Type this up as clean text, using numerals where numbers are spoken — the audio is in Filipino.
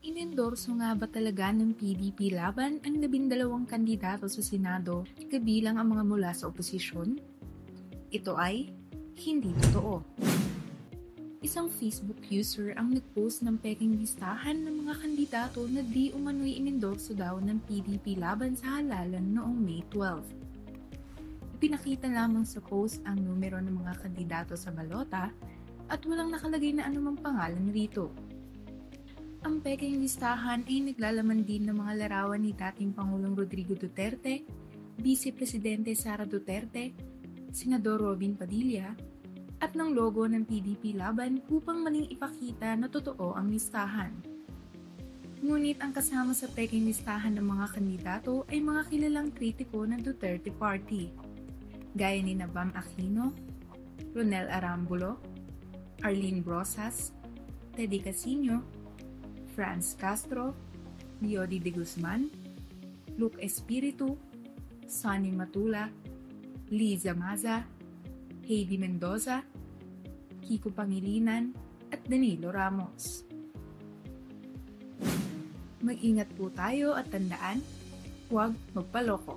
Inendorso nga ba talaga ng PDP laban ang 12 kandidato sa Senado kabilang ang mga mula sa oposisyon? Ito ay hindi totoo. Isang Facebook user ang nag-post ng peking listahan ng mga kandidato na di umano'y inendorso daw ng PDP laban sa halalan noong May 12. Ipinakita lamang sa post ang numero ng mga kandidato sa balota at walang nakalagay na anumang pangalan rito. Ang peking listahan ay naglalaman din ng mga larawan ni dating Pangulong Rodrigo Duterte, Vice Presidente Sara Duterte, Senador Robin Padilla, at ng logo ng PDP laban upang maling ipakita na totoo ang listahan. Ngunit ang kasama sa peking listahan ng mga kandidato ay mga kilalang kritiko ng Duterte Party, gaya ni Bam Aquino, Ronel Arambulo, Arlene Brosas, Teddy Casino, Franz Castro, Leody de Guzman, Luke Espiritu, Sonny Matula, Liza Maza, Heidi Mendoza, Kiko Pangilinan, at Danilo Ramos. Mag-ingat po tayo at tandaan, huwag magpaloko.